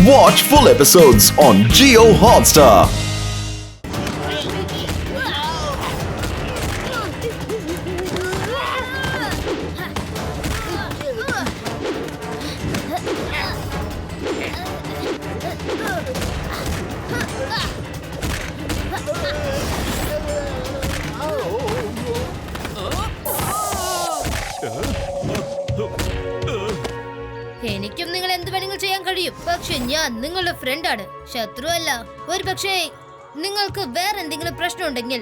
Watch full episodes on Jio Hotstar. എനിക്കും നിങ്ങൾ എന്ത് വേണമെങ്കിലും ചെയ്യാൻ കഴിയും. പക്ഷെ ഞാൻ നിങ്ങളുടെ ഫ്രണ്ടാണ്, ശത്രുവല്ല. ഒരു പക്ഷേ നിങ്ങൾക്ക് വേറെ എന്തെങ്കിലും പ്രശ്നം ഉണ്ടെങ്കിൽ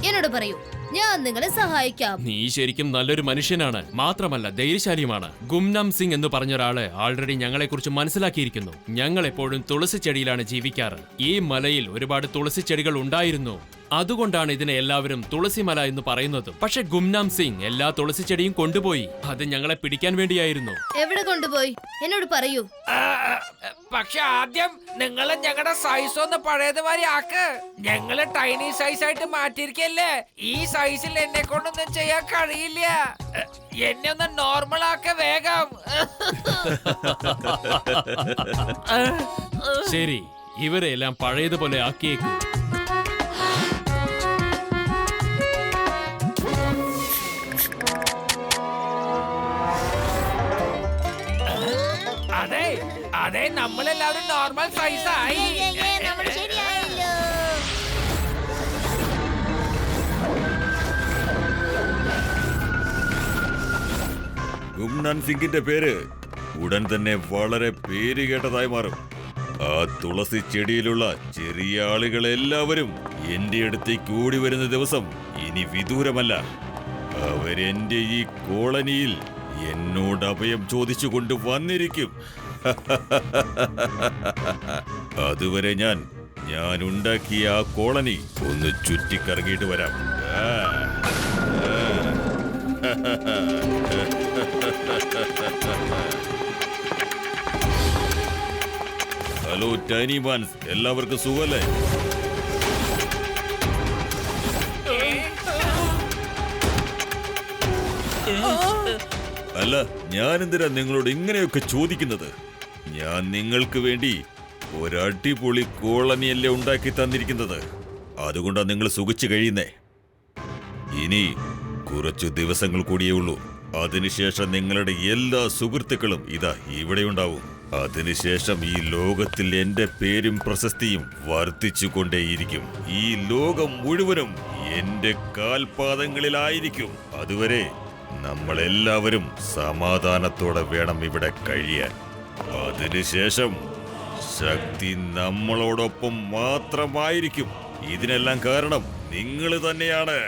എന്നോട് പറയൂ, ഞാൻ നിങ്ങളെ സഹായിക്കാം. നീ ശരിക്കും നല്ലൊരു മനുഷ്യനാണ്, മാത്രമല്ല ധൈര്യശാലിയുമാണ്. ഗുംനാം സിംഗ് എന്ന് പറഞ്ഞ ഒരാള് ആൾറെഡി ഞങ്ങളെ കുറിച്ച് മനസ്സിലാക്കിയിരിക്കുന്നു. ഞങ്ങൾ എപ്പോഴും തുളസി ചെടിയിലാണ് ജീവിക്കാറ്. ഈ മലയിൽ ഒരുപാട് തുളസി ചെടികൾ ഉണ്ടായിരുന്നു, അതുകൊണ്ടാണ് ഇതിനെ എല്ലാവരും തുളസിമല എന്ന് പറയുന്നത്. പക്ഷെ ഗുംനാം സിംഗ് എല്ലാ തുളസി ചെടിയും കൊണ്ടുപോയി. അത് ഞങ്ങളെ പിടിക്കാൻ വേണ്ടിയായിരുന്നു. എവിടെ കൊണ്ടുപോയി എന്നോട് പറയൂ. പക്ഷെ ആദ്യം നിങ്ങൾ ഞങ്ങളുടെ സൈസ് ഒന്ന് പഴയതുമാതിരി ആക്ക്. ഞങ്ങള് ടൈനി സൈസ് ആയിട്ട് മാറ്റിയിരിക്കല്ലേ. ഈ സൈസിൽ എന്നെ കൊണ്ടൊന്നും ചെയ്യാൻ കഴിയില്ല. എന്നെ ഒന്ന് നോർമൽ ആക്ക വേഗം. ശരി, ഇവരെല്ലാം പഴയതുപോലെ ആക്കിയേക്കും. അതെ അതെ, നമ്മളെല്ലാവരും നോർമൽ സൈസ് ആയി. ഗുംനാൻ സിംഗിന്റെ പേര് ഉടൻ തന്നെ വളരെ പേര് കേട്ടതായി മാറും. ആ തുളസി ചെടിയിലുള്ള ചെറിയ ആളുകളെല്ലാവരും എന്റെ അടുത്തേക്ക് ഓടി വരുന്ന ദിവസം ഇനി വിദൂരമല്ല. അവരെന്റെ ഈ കോളനിയിൽ എന്നോട് അഭയം ചോദിച്ചുകൊണ്ട് വന്നിരിക്കും. അതുവരെ ഞാൻ ഉണ്ടാക്കിയ ആ കോളനി ഒന്ന് ചുറ്റിക്കറങ്ങിയിട്ട് വരാം. ഹലോ ടൈനി മാൻസ്, എല്ലാവർക്കും സുഖല്ലേ? അല്ല, ഞാനെന്തിനാ നിങ്ങളോട് ഇങ്ങനെയൊക്കെ ചോദിക്കുന്നത്? ഞാൻ നിങ്ങൾക്ക് വേണ്ടി ഒരടിപൊളി കോളനിയല്ലേ ഉണ്ടാക്കി തന്നിരിക്കുന്നത്. അതുകൊണ്ടാണ് നിങ്ങൾ സുഖിച്ചു കഴിയുന്നേ. ഇനി കുറച്ചു ദിവസങ്ങൾ കൂടിയേ ഉള്ളൂ. അതിനുശേഷം നിങ്ങളുടെ എല്ലാ സുഹൃത്തുക്കളും ഇതാ ഇവിടെ ഉണ്ടാവും. അതിനുശേഷം ഈ ലോകത്തിൽ എന്റെ പേരും പ്രശസ്തിയും വർദ്ധിച്ചു കൊണ്ടേയിരിക്കും. ഈ ലോകം മുഴുവനും എന്റെ കാൽപാദങ്ങളിലായിരിക്കും. അതുവരെ നമ്മളെല്ലാവരും സമാധാനത്തോടെ വേണം ഇവിടെ കഴിയാൻ. അതിനുശേഷം ശക്തി നമ്മളോടൊപ്പം മാത്രമായിരിക്കും. ഇതിനെല്ലാം കാരണം നിങ്ങൾ തന്നെയാണ്.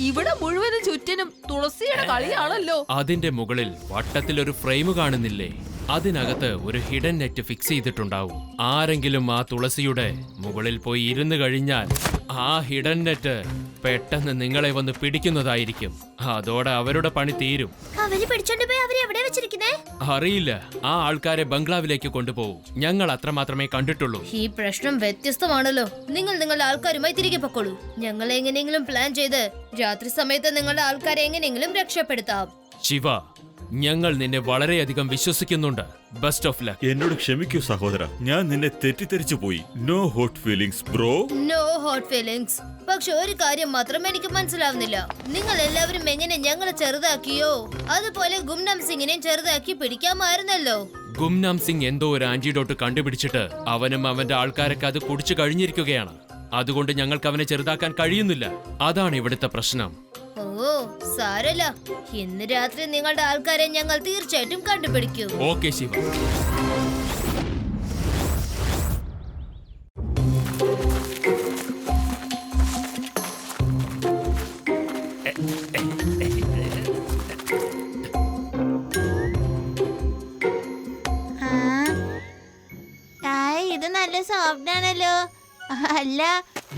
ഇവിടെ മുഴുവനും ചുറ്റിനും തുളസിയുടെ കളിയാണല്ലോ. അതിന്റെ മുകളിൽ വട്ടത്തിലൊരു ഫ്രെയിം കാണുന്നില്ലേ? അതിനകത്ത് ഒരു ഹിഡൻ നെറ്റ് ഫിക്സ് ചെയ്തിട്ടുണ്ടാവും. ആരെങ്കിലും ആ തുളസിയുടെ മുകളിൽ പോയി ഇരുന്ന് കഴിഞ്ഞാൽ ആ ഹിഡൻ നെറ്റ് പെട്ടെന്ന് നിങ്ങളെ വന്ന് പിടിക്കുന്നതായിരിക്കും. അതോടെ അവരുടെ പണി തീരും. അറിയില്ല, ആ ആൾക്കാരെ ബംഗ്ലാവിലേക്ക് കൊണ്ടുപോകും. ഞങ്ങൾ അത്ര മാത്രമേ കണ്ടിട്ടുള്ളൂ. ഈ പ്രശ്നം വ്യത്യസ്തമാണല്ലോ. നിങ്ങൾ നിങ്ങളുടെ ആൾക്കാരുമായി തിരികെ പൊക്കോളൂ. ഞങ്ങൾ എങ്ങനെയെങ്കിലും പ്ലാൻ ചെയ്ത് രാത്രി സമയത്ത് നിങ്ങളുടെ ആൾക്കാരെ എങ്ങനെയെങ്കിലും രക്ഷപ്പെടുത്താം. ശിവ, ഞങ്ങൾ നിന്നെ വളരെയധികം വിശ്വസിക്കുന്നുണ്ട്. Best of luck. എന്നോട് ക്ഷമിക്കൂ സഹോദര, ഞാൻ നിന്നെ തെറ്റിദ്ധരിച്ചു പോയി. No hot feelings bro. No hot feelings. പക്ഷെ ഒരു കാര്യം മാത്രം എനിക്ക് മനസ്സിലാവുന്നില്ല. നിങ്ങൾ എല്ലാവരും എങ്ങനെ ഞങ്ങളെ ചെറുതാക്കിയോ അതുപോലെ ഗുംനാം സിംഗിനെയും ചെറുതാക്കി പിടിക്കാമായിരുന്നല്ലോ. ഗുംനാം സിംഗ് എന്തോ ഒരു ആന്റിഡോട്ട് കണ്ടുപിടിച്ചിട്ട് അവനും അവന്റെ ആൾക്കാരൊക്കെ അത് കുടിച്ചു കഴിഞ്ഞിരിക്കുകയാണ്. അതുകൊണ്ട് ഞങ്ങൾക്ക് അവനെ ചെറുതാക്കാൻ കഴിയുന്നില്ല. അതാണ് ഇവിടുത്തെ പ്രശ്നം. ഓ സാരല്ല, ഇന്ന് രാത്രി നിങ്ങളുടെ ആൾക്കാരെ ഞങ്ങൾ തീർച്ചയായിട്ടും കണ്ടുപിടിക്കും. ഓക്കെ ശിവ. ഇത് നല്ല സോഫ്റ്റ് ആണല്ലോ. അല്ല,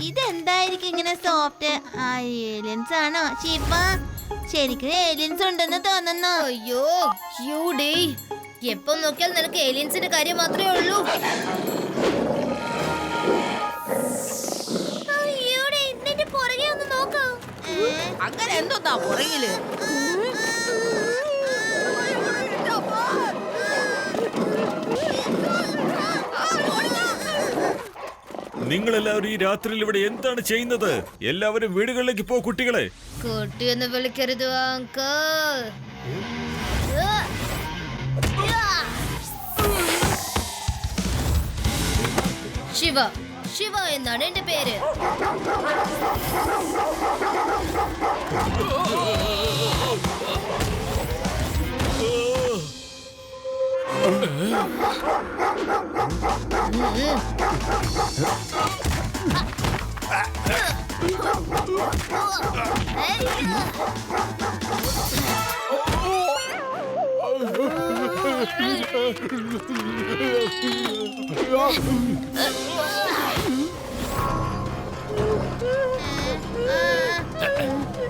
ഇതെന്തായിരിക്കും ഇങ്ങനെ സോഫ്റ്റ്? ആ ഏലിയൻസ് ആണോ? ശിവ, ശരിക്കും ഏലിയൻസ് ഉണ്ടെന്ന് തോന്നുന്നു. അയ്യോ യൂഡി, എപ്പോ നോക്കിയാൽ നിനക്ക് ഏലിയൻസിന്റെ കാര്യം മാത്രമേ ഉള്ളൂ. അങ്ങനെ എന്തോന്നാ പുറകില്? നിങ്ങളെല്ലാവരും ഈ രാത്രിയിൽ ഇവിടെ എന്താണ് ചെയ്യുന്നത്? എല്ലാവരും വീടുകളിലേക്ക് പോ കുട്ടികളെ. കുട്ടിയെന്ന് വിളിക്കരുത് അങ്കിൾ. ശിവ, ശിവ എന്നാണ് എന്റെ പേര്.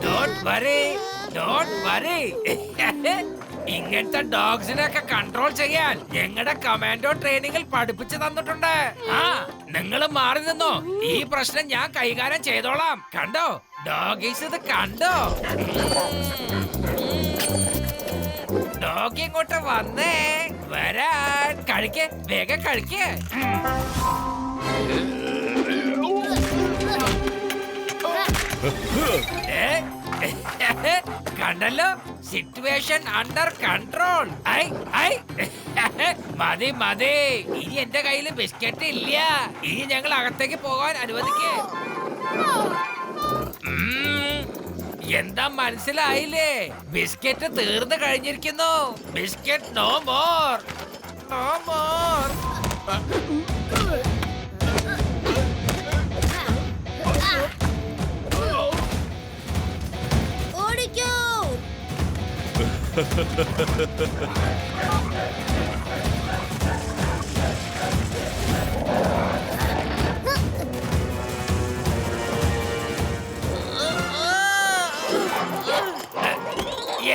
Don't worry, don't worry. ഇങ്ങനത്തെ ഡോഗ്സിനെയൊക്കെ കൺട്രോൾ ചെയ്യാൻ ഞങ്ങളുടെ കമാൻഡോ ട്രെയിനിങ്ങിൽ പഠിപ്പിച്ചു തന്നിട്ടുണ്ട്. ആ, നിങ്ങൾ മാറി നിന്നോ, ഈ പ്രശ്നം ഞാൻ കൈകാര്യം ചെയ്തോളാം. കണ്ടോ ഡോഗീസ്, ഇത് കണ്ടോ? ഡോഗ് ഇങ്ങോട്ട് വന്നേ, വരാൻ. കഴിക്ക്, വേഗം കഴിക്ക്. കണ്ടല്ലോ, സിറ്റുവേഷൻ അണ്ടർ കൺട്രോൾ. മതി മതി, ഇനി എന്റെ കയ്യിൽ ബിസ്ക്കറ്റ് ഇല്ല. ഇനി ഞങ്ങൾ അകത്തേക്ക് പോകാൻ അനുവദിക്കേ. എന്താ മനസ്സിലായില്ലേ? ബിസ്ക്കറ്റ് തീർന്നു കഴിഞ്ഞിരിക്കുന്നു. Biscuit no more, no more. ഓടിക്കോ.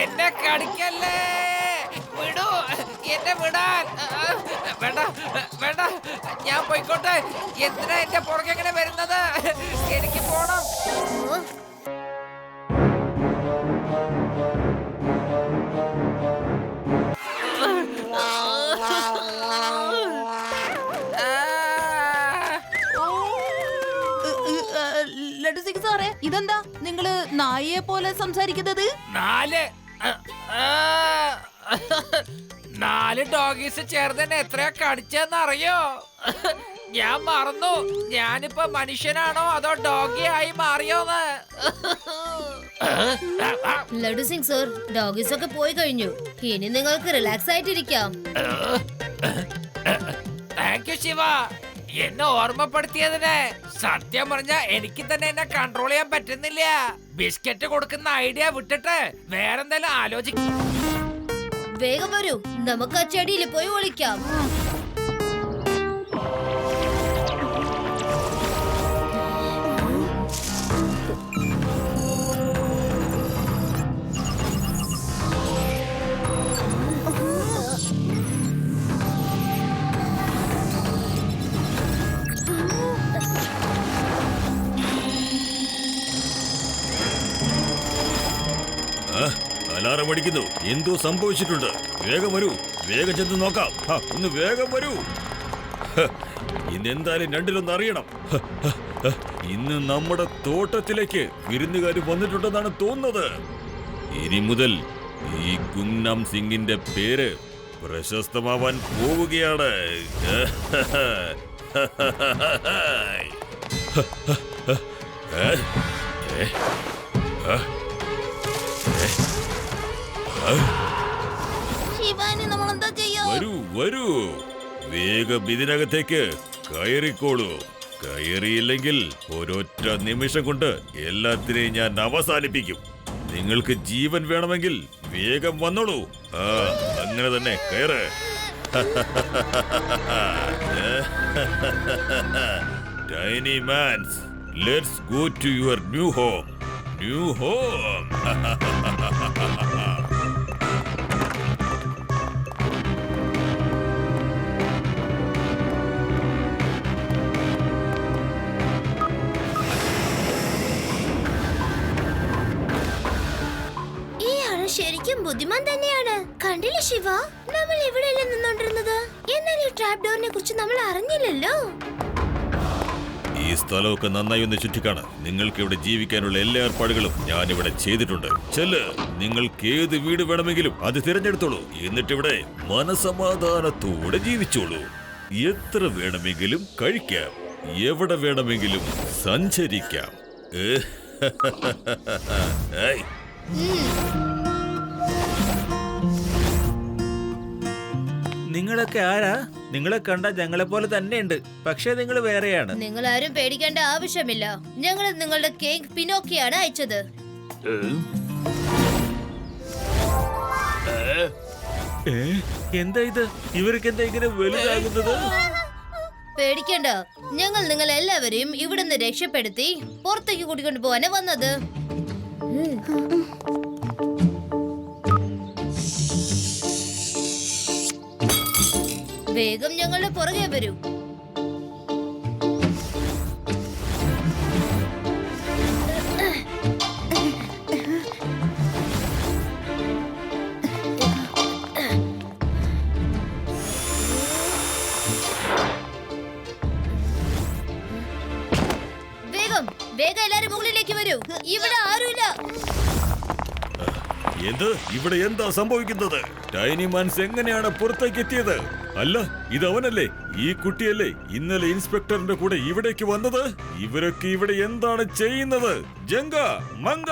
എന്നെ കടിക്കല്ലേ, വിടൂ, എന്നെ വിടാൻ. വേണ്ട വേണ്ട, ഞാൻ പോയിക്കോട്ടെ. എന്തിനാ എന്റെ പുറകെ എങ്ങനെ വരുന്നത്? എനിക്ക് പോണം. ലഡു സിംഗ് സാറേ, ഇതെന്താ നിങ്ങള് നായയെ പോലെ സംസാരിക്കുന്നത്? നാല് ഡോഗീസ് ചേർന്ന് എത്രയാ കടിച്ചെന്നറിയോ? ഞാൻ മറന്നു, ഞാനിപ്പോ മനുഷ്യനാണോ അതോ ഡോഗി ആയി മാറിയോന്ന്. ലഡു സിംഗ് സർ, ഡോഗീസ് ഒക്കെ പോയി കഴിഞ്ഞു. ഇനി നിങ്ങൾക്ക് റിലാക്സ് ആയിട്ടിരിക്കാം. താങ്ക് യു ശിവ, എന്നെ ഓർമ്മപ്പെടുത്തിയതിന്. സത്യം പറഞ്ഞ എനിക്ക് തന്നെ എന്നെ കൺട്രോൾ ചെയ്യാൻ പറ്റുന്നില്ല. ബിസ്ക്കറ്റ് കൊടുക്കുന്ന ഐഡിയ വിട്ടിട്ട് വേറെന്തെങ്കിലും ആലോചിക്കും. വേഗം വരൂ, നമുക്ക് ആ ചെടിയിൽ പോയി ഒളിക്കാം. അലാറം അടിക്കുന്നു. എന്തോ സംഭവിച്ചിട്ടുണ്ട്. വേഗം വരൂ, വേഗം ചെന്ന് നോക്കാം. ഒന്ന് വേഗം വരൂ. ഇന്നെന്തായാലും രണ്ടിലൊന്ന് അറിയണം. ഇന്ന് നമ്മുടെ തോട്ടത്തിലേക്ക് വിരുന്നുകാർ വന്നിട്ടുണ്ടെന്നാണ് തോന്നുന്നത്. ഇനി മുതൽ ഈ ഗുംനാം സിംഗിന്റെ പേര് പ്രശസ്തമാവാൻ പോവുകയാണ്. ശിവാനി, നമ്മൾ എന്താ ചെയ്യാ? വരൂ വരൂ, വേഗം ഇതിനകത്തേക്ക് കയറിക്കോളൂ. കയറിയില്ലെങ്കിൽ ഒരൊറ്റ നിമിഷം കൊണ്ട് എല്ലാത്തിനെയും ഞാൻ അവസാനിപ്പിക്കും. നിങ്ങൾക്ക് ജീവൻ വേണമെങ്കിൽ വേഗം വന്നോളൂ. അങ്ങനെ തന്നെ കയറ്. Tiny mans, let's go to your new home. New home. ഇയാള് ശരിക്കും ബുദ്ധിമാൻ തന്നെയാണ്. കണ്ടില്ലേ ശിവ, നമ്മൾ ഇവിടെയല്ലേ നിന്നോണ്ടിരുന്നത്. എന്നാൽ ഈ ട്രാപ്പ് ഡോറിനെ കുറിച്ച് നമ്മൾ അറിഞ്ഞില്ലല്ലോ. ഈ സ്ഥലമൊക്കെ നന്നായി ഒന്ന് ചുറ്റിക്കാണ്. നിങ്ങൾക്ക് ഇവിടെ ജീവിക്കാനുള്ള എല്ലാ ഏർപ്പാടുകളും ഞാൻ ഇവിടെ ചെയ്തിട്ടുണ്ട്. ചെല്ല്, നിങ്ങൾക്ക് ഏത് വീട് വേണമെങ്കിലും അത് തിരഞ്ഞെടുത്തോളൂ. എന്നിട്ട് ഇവിടെ മനസമാധാനത്തോടെ ജീവിച്ചോളൂ. എത്ര വേണമെങ്കിലും കഴിക്കാം, എവിടെ വേണമെങ്കിലും സഞ്ചരിക്കാം. ഏയ്. നിങ്ങളൊക്കെ ആരാ? നിങ്ങളെ കണ്ട ഞങ്ങളെ പോലെ തന്നെയുണ്ട്, പക്ഷേ നിങ്ങൾ വേറെയാണ്. നിങ്ങൾ ആരും പേടിക്കേണ്ട ആവശ്യമില്ല. ഞങ്ങൾ നിങ്ങളുടെ കേക്ക് പിനോക്കിയാണ് അയച്ചത്. എന്താ ഇത്? ഇവർക്ക് എന്താ ഇങ്ങനെ വലുതാകുന്നത്? പേടിക്കണ്ട, ഞങ്ങൾ നിങ്ങൾ എല്ലാവരെയും ഇവിടുന്ന് രക്ഷപ്പെടുത്തി പുറത്തേക്ക് കൂട്ടിക്കൊണ്ടു പോവാനാ വന്നത്. വേഗം ഞങ്ങളുടെ പുറകെ വരൂ. വേഗം വേഗം എല്ലാരും മുകളിലേക്ക് വരൂ. ഇവിടെ ആരുമില്ല. എന്ത്? ഇവിടെ എന്താ സംഭവിക്കുന്നത്? ടൈനി മാൻസ് എങ്ങനെയാണ് പുറത്തേക്ക് എത്തിയത്? അല്ല, ഇത് അവനല്ലേ? ഈ കുട്ടിയല്ലേ ഇന്നലെ ഇൻസ്പെക്ടറിന്റെ കൂടെ ഇവിടേക്ക് വന്നത്? ഇവരൊക്കെ ഇവിടെ എന്താണ് ചെയ്യുന്നത്? ജങ്ക, മങ്ക,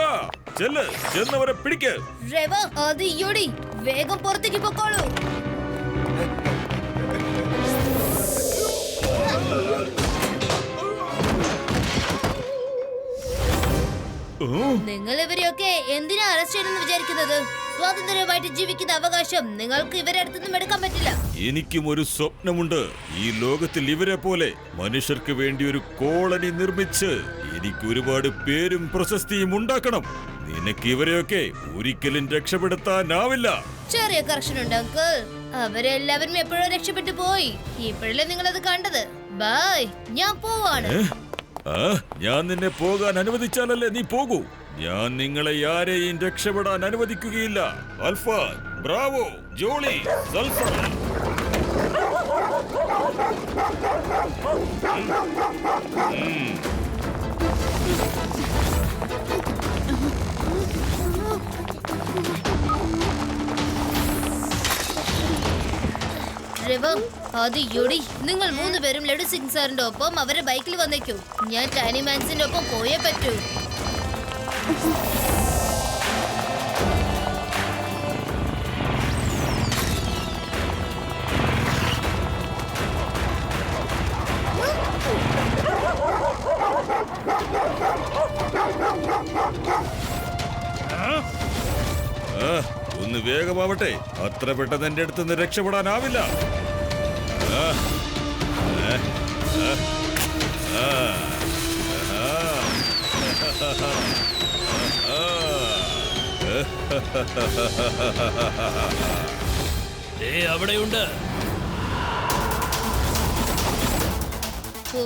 ചെല്ല്, ചെന്നവരെ പിടിക്ക്. റെവ, അത് യോടി, വേഗം പുറത്തേക്ക് പൊക്കോളൂ. നിങ്ങൾ ഇവരെയൊക്കെ എന്തിനാ അറസ്റ്റ് ചെയ്യണമെന്ന് വിചാരിക്കുന്നത്? സ്വാതന്ത്ര്യമായിട്ട് ജീവിക്കുന്ന അവകാശം നിങ്ങൾക്ക് ഇവരെ അടുത്തൊന്നും എടുക്കാൻ പറ്റില്ല. എനിക്കും ഒരു സ്വപ്നമുണ്ട്. ഈ ലോകത്തിൽ ഇവരെ പോലെ മനുഷ്യർക്ക് വേണ്ടി ഒരു കോളനി നിർമ്മിച്ച് എനിക്ക് ഒരുപാട് പേരും പ്രശസ്തിയും ഉണ്ടാക്കണം. നിനക്ക് ഇവരെയൊക്കെ ഒരിക്കലും രക്ഷപ്പെടുത്താനാവില്ല. ചെറിയ കർഷനുണ്ട് അങ്കിൾ. അവരെല്ലാവരും എപ്പോഴോ രക്ഷപ്പെട്ടു പോയി. ഇപ്പോഴല്ലേ നിങ്ങളത് കണ്ടത്. ബൈ, ഞാൻ പോവാണ്. ഞാൻ നിന്നെ പോകാൻ അനുവദിച്ചാലല്ലേ നീ പോകൂ. ഞാൻ നിങ്ങളെ ആരെയും രക്ഷപ്പെടാൻ അനുവദിക്കുകയില്ല. Alpha, bravo, jolly, sulphur. നിങ്ങൾ 3 പേരും ലഡു സിംഗ് സാറിന്റെ ഒപ്പം അവരെ ബൈക്കിൽ വന്നേക്കൂ. ഞാൻ ടൈനി മാൻസിന്റെ ഒപ്പം പോയേ പറ്റൂ. ഒന്ന് വേഗമാവട്ടെ. അത്ര പെട്ടെന്ന് എന്റെ അടുത്തുനിന്ന് രക്ഷപ്പെടാനാവില്ല. അവിടെയുണ്ട്. ഓ,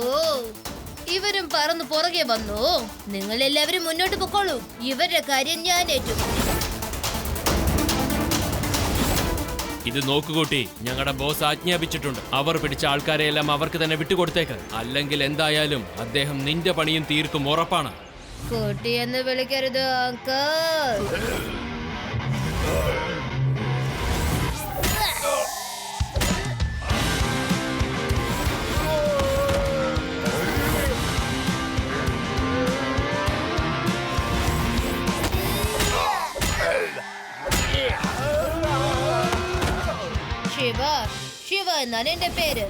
ഇവരും പറന്ന് പുറകെ വന്നു. നിങ്ങൾ എല്ലാവരും മുന്നോട്ട് പൊക്കോളൂ. ഇവരുടെ കാര്യം ഞാൻ ഏറ്റു. ഇത് നോക്കുകൂട്ടി, ഞങ്ങളുടെ ബോസ് ആജ്ഞാപിച്ചിട്ടുണ്ട്. അവർ പിടിച്ച ആൾക്കാരെയെല്ലാം അവർക്ക് തന്നെ വിട്ടുകൊടുത്തേക്ക്. അല്ലെങ്കിൽ എന്തായാലും അദ്ദേഹം നിന്റെ പണിയും തീർക്കും, ഉറപ്പാണ്. കുട്ടി എന്ന് വിളിക്കരുത് അങ്കിൾ. ശിവ, ശിവ എന്നാണ് എന്റെ പേര്.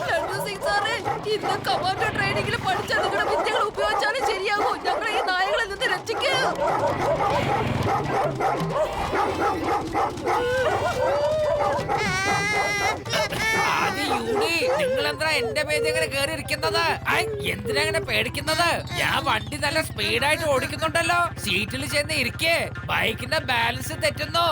ലഡു സിംഗ് സാറേ, ഇന്ന് കമാൻഡോ ട്രെയിനിങ്ങിൽ പഠിച്ച നിങ്ങളുടെ വിദ്യകൾ ഉപയോഗിച്ചാലും ശരിയാകൂ. ഞങ്ങളെ ഈ നായകളിൽ നിന്ന് രക്ഷിക്കൂ. അത് യൂണി, നിങ്ങൾ നിങ്ങൾ എന്താ എന്റെ പേര് ഇങ്ങനെ കേറി ഇരിക്കുന്നത്? എന്തിനാ അങ്ങനെ പേടിക്കുന്നത്? ഞാൻ വണ്ടി നല്ല സ്പീഡായിട്ട് ഓടിക്കുന്നുണ്ടല്ലോ. സീറ്റിൽ ചെന്ന് ഇരിക്കേ, ബൈക്കിന്റെ ബാലൻസ് തെറ്റുന്നു.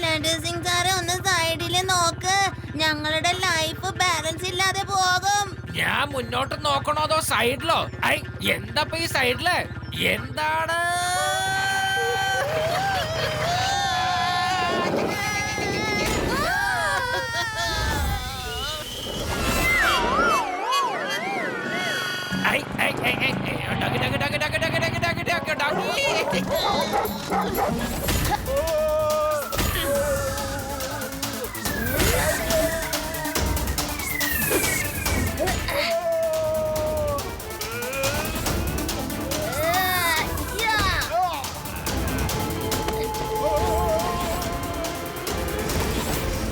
ലഡു സിംഗ് സാറേ ഒന്ന് സൈഡില് നോക്ക്, ഞങ്ങളുടെ ലൈഫ് ബാലൻസ് ഇല്ലാതെ പോകും. ഞാൻ മുന്നോട്ട് നോക്കണോ അതോ സൈഡിലോ? എന്താ ഈ സൈഡില് എന്താണ്?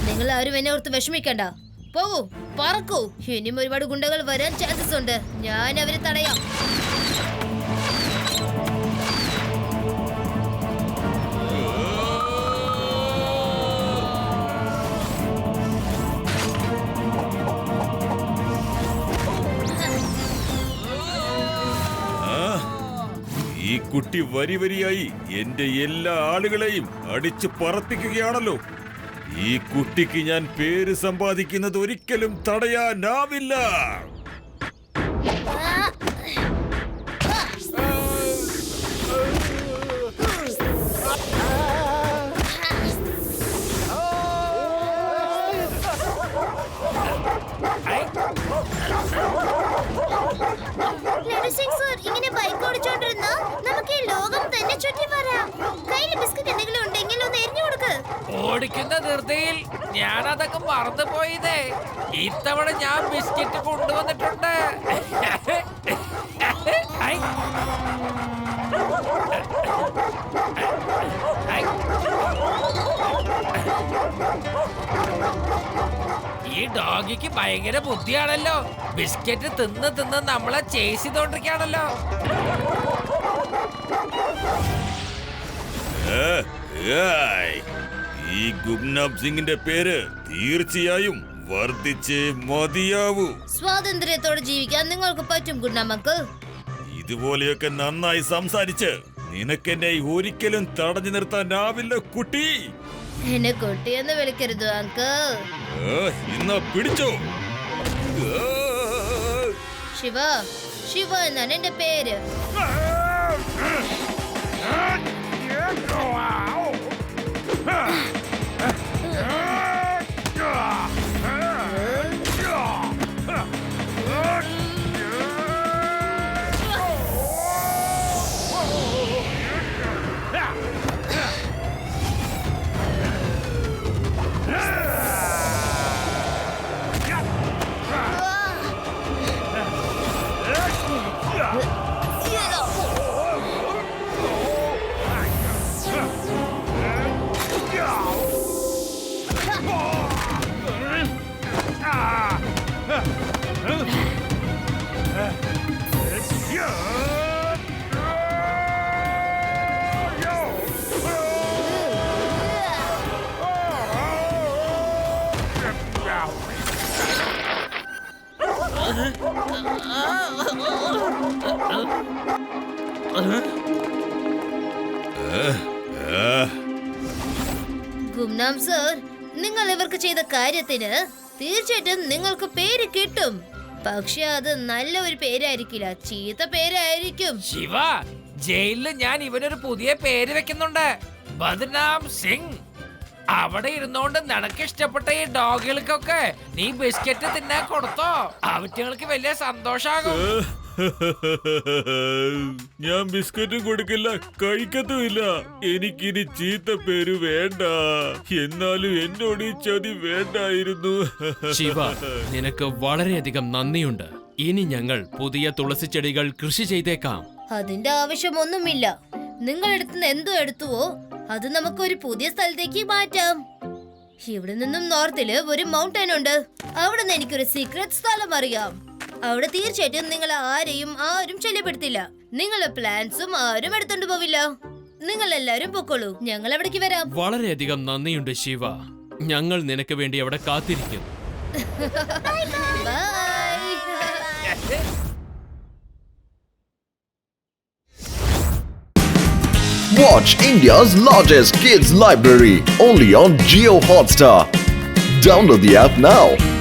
നിങ്ങൾ ആരും എന്നെ ഓർത്ത് വിഷമിക്കണ്ട. പോകൂ, പറക്കൂ. ഇനിയും ഒരുപാട് ഗുണ്ടകൾ വരാൻ ചാൻസസ് ഉണ്ട്. ഞാൻ അവരെ തടയാം. ഈ കുട്ടി വരി വരിയായി എന്റെ എല്ലാ ആളുകളെയും അടിച്ചു പറപ്പിക്കുകയാണല്ലോ. ഈ കുട്ടിക്ക് ഞാൻ പേര് സമ്പാദിക്കുന്നത് ഒരിക്കലും തടയാനാവില്ല. ഇങ്ങനെ ബൈക്ക് ഓടിച്ചോണ്ടിരുന്ന നമുക്ക് ഈ ലോകം തന്നെ ചുറ്റി വരാം. കയ്യിൽ ബിസ്ക്കറ്റ് എന്തെങ്കിലും ഉണ്ടെങ്കിൽ ഒന്ന് എരിഞ്ഞു കൊടുക്ക്. ഓടിക്കുന്ന ധൃതിയിൽ ഞാൻ അതൊക്കെ മറന്നുപോയതേ. ഇത്തവണ ഞാൻ ബിസ്ക്കറ്റ് കൊണ്ടുവന്നിട്ടുണ്ട്. ഈ ഡോഗിക്ക് ഭയങ്കര ബുദ്ധിയാണല്ലോ. ബിസ്ക്കറ്റ് തിന്ന് തിന്ന് നമ്മളെ ചേസ് ചെയ്തോണ്ടിരിക്കുകയാണല്ലോ. ഈ ഗുംനാം സിംഗിന്റെ പേര് തീർച്ചയായും വർദ്ധിച്ചേ മതിയാവൂ. സ്വാതന്ത്ര്യത്തോടെ ജീവിക്കാൻ നിങ്ങൾക്ക് പറ്റും ഗുണ്ടമക്കൾ. ഇതുപോലെയൊക്കെ നന്നായി സംസാരിച്ച് നിനക്കെന്നെ ഒരിക്കലും തടഞ്ഞു നിർത്താനാവില്ല കുട്ടി. എന്നെ കുട്ടിയെന്ന് വിളിക്കരുത് അങ്കിൾ. ഇന്ന പിടിച്ചോ. ശിവ, ശിവ എന്നാണ് എന്റെ പേര്. ഗുംനാം സർ, നിങ്ങൾ ഇവർക്ക് ചെയ്ത കാര്യത്തിന് തീർച്ചയായിട്ടും നിങ്ങൾക്ക് പേര് കിട്ടും. പക്ഷെ അത് നല്ല ഒരു പേരായിരിക്കില്ല, ചീത്ത പേരായിരിക്കും. ശിവ, ജയിലില് ഞാൻ ഇവനൊരു പുതിയ പേര് വെക്കുന്നുണ്ട്, ബദ്നാം സിംഗ്. അവിടെ ഇരുന്നോണ്ട് നിനക്ക് ഇഷ്ടപ്പെട്ട ഈ ഡോഗുകൾക്കൊക്കെ നീ ബിസ്ക്കറ്റ് തിന്നാൻ കൊടുത്തോ, അവറ്റങ്ങൾക്ക് വലിയ സന്തോഷാകും. ഞാൻ ബിസ്ക്കറ്റും കൊടുക്കില്ല, കഴിക്കത്തുമില്ല. എനിക്കിനി ചീത്ത പേര് വേണ്ട. എന്നാലും എന്നോട് ഈ ചതി വേണ്ടായിരുന്നു. ശിവ, നിനക്ക് വളരെയധികം നന്ദിയുണ്ട്. ഇനി ഞങ്ങൾ പുതിയ തുളസി ചെടികൾ കൃഷി ചെയ്തേക്കാം. അതിന്റെ ആവശ്യമൊന്നുമില്ല. നിങ്ങൾ എടുത്തുന്ന എന്തോ എടുത്തുവോ അത് നമുക്ക് ഒരു പുതിയ സ്ഥലത്തേക്ക് മാറ്റാം. ഇവിടെ നിന്നും നോർത്തില് ഒരു മൗണ്ടൻ ഉണ്ട്. അവിടെ നിന്ന് എനിക്കൊരു സീക്രട്ട് സ്ഥലം അറിയാം. അവിടെ തീർച്ചയായിട്ടും നിങ്ങൾ ആരും ശല്യപ്പെടുത്തില്ല. നിങ്ങളുടെ പ്ലാൻസും ആരും എടുത്തോണ്ട് പോവില്ല. നിങ്ങൾ എല്ലാരും പൊക്കോളൂ, ഞങ്ങൾ അവിടേക്ക് വരാം. വളരെയധികം നന്ദിയുണ്ട് ശിവ. ഞങ്ങൾ നിനക്ക് വേണ്ടി അവിടെ കാത്തിരിക്കും. By. Watch India's largest kids library only on Geo Hotstar. Download the app now.